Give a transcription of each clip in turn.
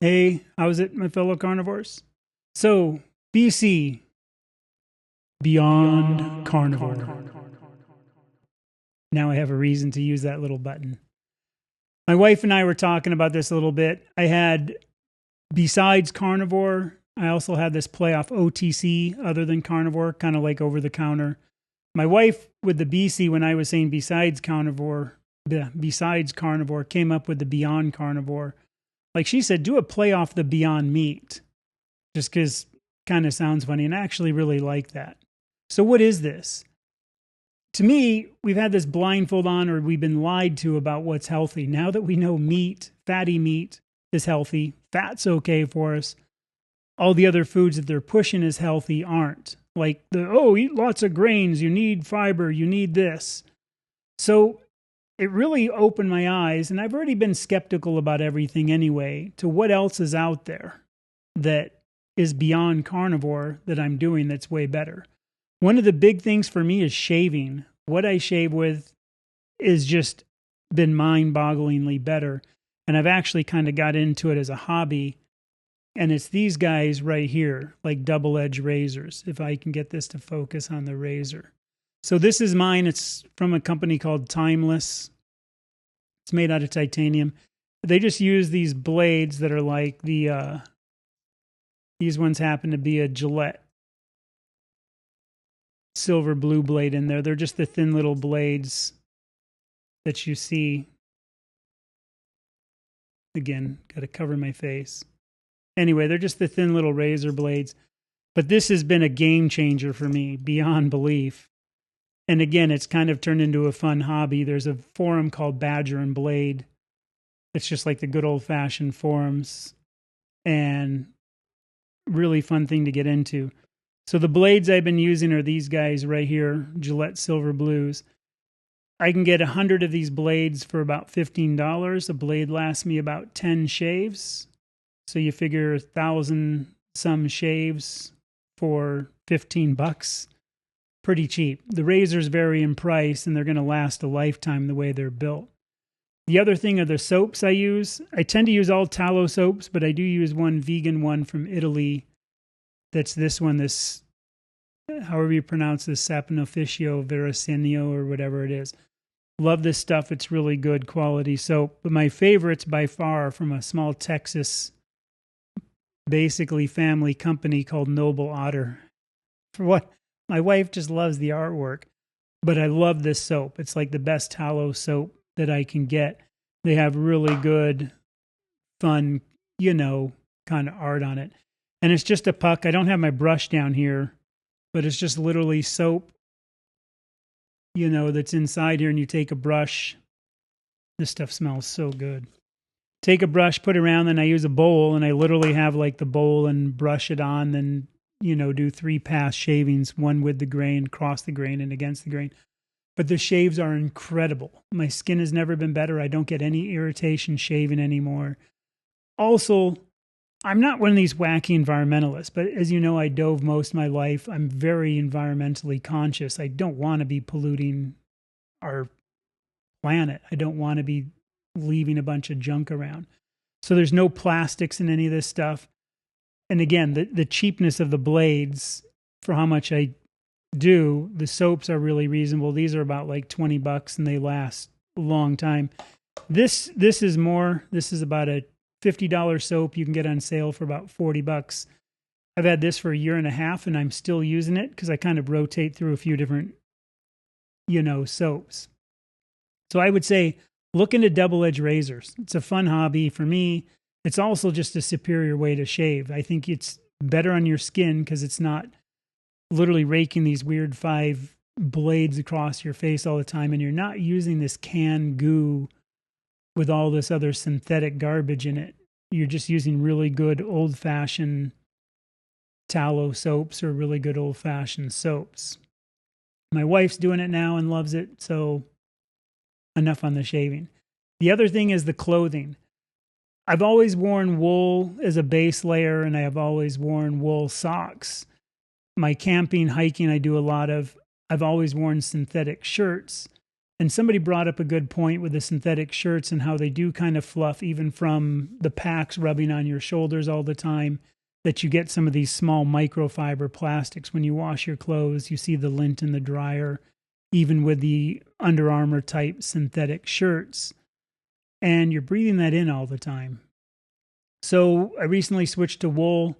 Hey, how's it, my fellow carnivores? So, BC, Beyond Carnivore. Now I have a reason to use that little button. My wife and I were talking about this a little bit. I had, besides carnivore, I also had this play off OTC other than carnivore, kind of like over the counter. My wife with the BC, when I was saying besides carnivore, came up with the Beyond Carnivore. Like she said, do a play off the Beyond Meat, just because kind of sounds funny, and I actually really like that. So what is this? To me, we've had this blindfold on, or we've been lied to about what's healthy. Now that we know meat, fatty meat is healthy, fat's okay for us, all the other foods that they're pushing as healthy aren't. Like eat lots of grains, you need fiber, you need this. So it really opened my eyes, and I've already been skeptical about everything anyway, to what else is out there that is beyond carnivore that I'm doing that's way better. One of the big things for me is shaving. What I shave with is just been mind-bogglingly better, and I've actually kind of got into it as a hobby, and it's these guys right here, like double-edged razors, if I can get this to focus on the razor. So this is mine. It's from a company called Timeless. It's made out of titanium. They just use these blades that are like these ones happen to be a Gillette silver blue blade in there. They're just the thin little blades that you see. Again, got to cover my face. Anyway, they're just the thin little razor blades. But this has been a game changer for me, beyond belief. And again, it's kind of turned into a fun hobby. There's a forum called Badger and Blade. It's just like the good old-fashioned forums. And really fun thing to get into. So the blades I've been using are these guys right here, Gillette Silver Blues. I can get 100 of these blades for about $15. A blade lasts me about 10 shaves. So you figure 1,000 some shaves for $15. Pretty cheap. The razors vary in price, and they're going to last a lifetime the way they're built. The other thing are the soaps I use. I tend to use all tallow soaps, but I do use one vegan one from Italy. That's this one, this, however you pronounce this, Saponificio Veracinio or whatever it is. Love this stuff. It's really good quality soap. But my favorites by far from a small Texas, basically family company called Noble Otter. For what? My wife just loves the artwork, but I love this soap. It's like the best tallow soap that I can get. They have really good, fun, kind of art on it. And it's just a puck. I don't have my brush down here, but it's just literally soap, that's inside here. And you take a brush. This stuff smells so good. Take a brush, put it around, then I use a bowl, and I literally have like the bowl and brush it on, then do 3 pass shavings, one with the grain, across the grain, and against the grain. But the shaves are incredible. My skin has never been better. I don't get any irritation shaving anymore. Also, I'm not one of these wacky environmentalists, but as you know, I dove most of my life. I'm very environmentally conscious. I don't want to be polluting our planet. I don't want to be leaving a bunch of junk around. So there's no plastics in any of this stuff. And again, the cheapness of the blades for how much I do, the soaps are really reasonable. These are about like $20 and they last a long time. This is more. This is about a $50 soap you can get on sale for about $40. I've had this for a year and a half and I'm still using it because I kind of rotate through a few different, soaps. So I would say look into double-edged razors. It's a fun hobby for me. It's also just a superior way to shave. I think it's better on your skin because it's not literally raking these weird 5 blades across your face all the time, and you're not using this canned goo with all this other synthetic garbage in it. You're just using really good old-fashioned tallow soaps or really good old-fashioned soaps. My wife's doing it now and loves it, so enough on the shaving. The other thing is the clothing. I've always worn wool as a base layer, and I have always worn wool socks. My camping, hiking, I do a lot of. I've always worn synthetic shirts. And somebody brought up a good point with the synthetic shirts and how they do kind of fluff, even from the packs rubbing on your shoulders all the time, that you get some of these small microfiber plastics. When you wash your clothes, you see the lint in the dryer, even with the Under Armour type synthetic shirts. And you're breathing that in all the time. So I recently switched to wool.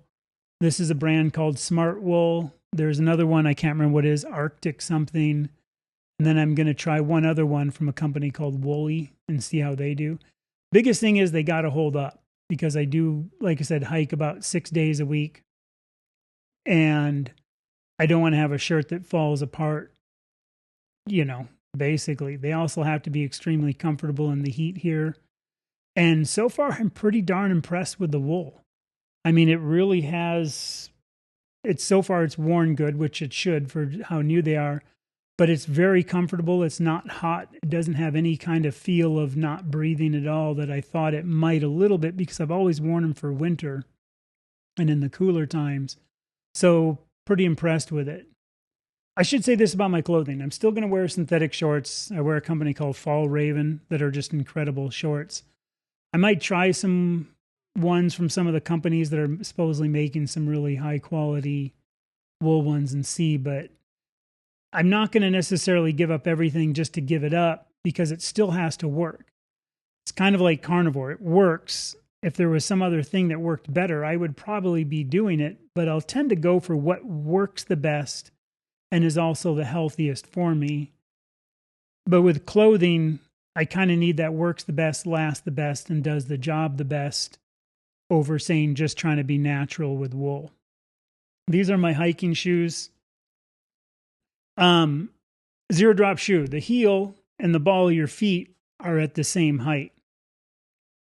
This is a brand called Smart Wool. There's another one, I can't remember what it is, Arctic something. And then I'm going to try one other one from a company called Woolly and see how they do. Biggest thing is they got to hold up, because I do, like I said, hike about 6 days a week. And I don't want to have a shirt that falls apart, basically. They also have to be extremely comfortable in the heat here. And so far, I'm pretty darn impressed with the wool. I mean, it really has, so far it's worn good, which it should for how new they are. But it's very comfortable. It's not hot. It doesn't have any kind of feel of not breathing at all that I thought it might a little bit, because I've always worn them for winter and in the cooler times. So pretty impressed with it. I should say this about my clothing. I'm still going to wear synthetic shorts. I wear a company called Fall Raven that are just incredible shorts. I might try some ones from some of the companies that are supposedly making some really high quality wool ones and see, but I'm not going to necessarily give up everything just to give it up, because it still has to work. It's kind of like Carnivore. It works. If there was some other thing that worked better, I would probably be doing it, but I'll tend to go for what works the best and is also the healthiest for me. But with clothing, I kind of need that works the best, lasts the best, and does the job the best, over saying just trying to be natural with wool. These are my hiking shoes. Zero drop shoe. The heel and the ball of your feet are at the same height.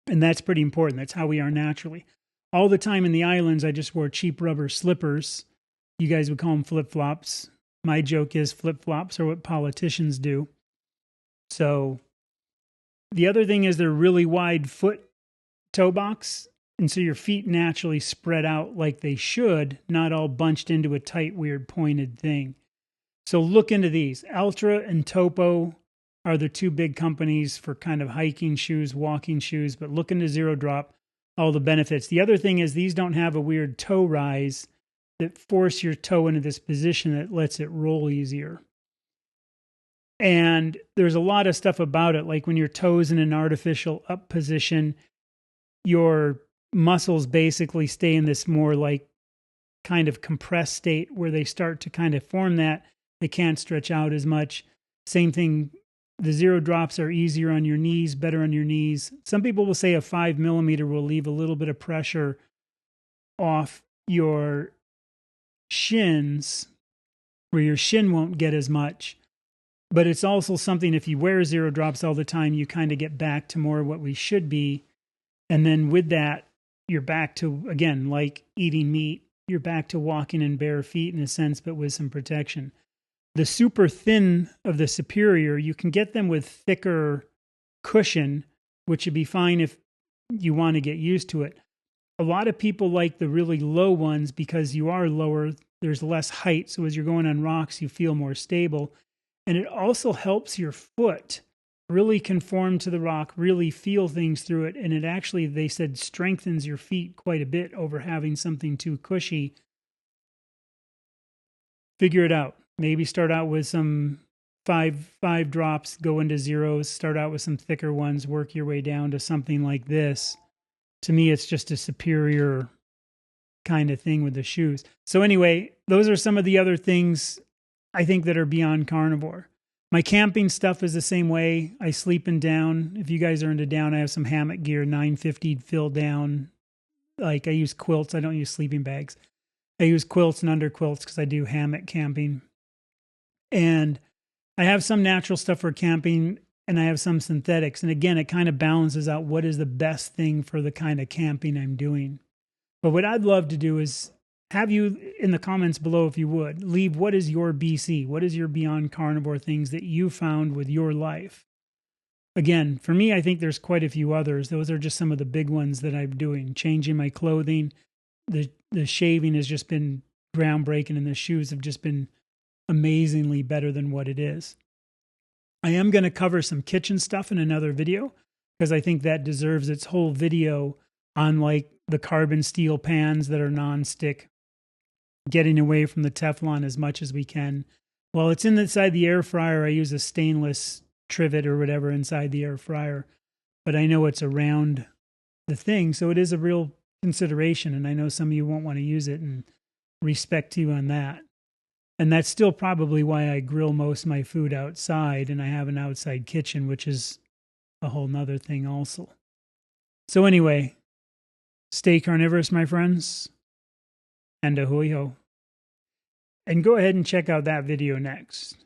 And that's pretty important. That's how we are naturally. All the time in the islands, I just wore cheap rubber slippers. You guys would call them flip-flops. My joke is flip-flops are what politicians do. So the other thing is they're really wide foot toe box. And so your feet naturally spread out like they should, not all bunched into a tight, weird, pointed thing. So look into these. Ultra and Topo are the two big companies for kind of hiking shoes, walking shoes, but look into Zero Drop, all the benefits. The other thing is these don't have a weird toe rise that force your toe into this position that lets it roll easier. And there's a lot of stuff about it, like when your toe's in an artificial up position, your muscles basically stay in this more like kind of compressed state where they start to kind of form that. They can't stretch out as much. Same thing, the Zero Drops are easier on your knees, better on your knees. Some people will say a 5 millimeter will leave a little bit of pressure off your shins, where your shin won't get as much. But it's also something, if you wear Zero Drops all the time, you kind of get back to more what we should be. And then with that, you're back to, again, like eating meat, you're back to walking in bare feet in a sense, but with some protection. The super thin of the Superior, you can get them with thicker cushion, which would be fine if you want to get used to it. A lot of people like the really low ones because you are lower, there's less height. So as you're going on rocks, you feel more stable. And it also helps your foot really conform to the rock, really feel things through it. And it actually, they said, strengthens your feet quite a bit over having something too cushy. Figure it out. Maybe start out with some five drops, go into zeros, start out with some thicker ones, work your way down to something like this. To me, it's just a superior kind of thing with the shoes. So anyway, those are some of the other things I think that are beyond Carnivore. My camping stuff is the same way. I sleep in down. If you guys are into down, I have some hammock gear, 950 fill down. Like I use quilts. I don't use sleeping bags. I use quilts and under quilts because I do hammock camping. And I have some natural stuff for camping and I have some synthetics. And again, it kind of balances out what is the best thing for the kind of camping I'm doing. But what I'd love to do is have you in the comments below, if you would, leave what is your BC? What is your beyond Carnivore things that you found with your life? Again, for me, I think there's quite a few others. Those are just some of the big ones that I'm doing. Changing my clothing. The shaving has just been groundbreaking and the shoes have just been amazingly better than what it is. I am going to cover some kitchen stuff in another video because I think that deserves its whole video on like the carbon steel pans that are non-stick, getting away from the Teflon as much as we can. While it's inside the air fryer, I use a stainless trivet or whatever inside the air fryer, but I know it's around the thing, so it is a real consideration, and I know some of you won't want to use it, and respect to you on that. And that's still probably why I grill most of my food outside, and I have an outside kitchen, which is a whole nother thing also. So anyway, stay carnivorous, my friends, and ahoy ho. And go ahead and check out that video next.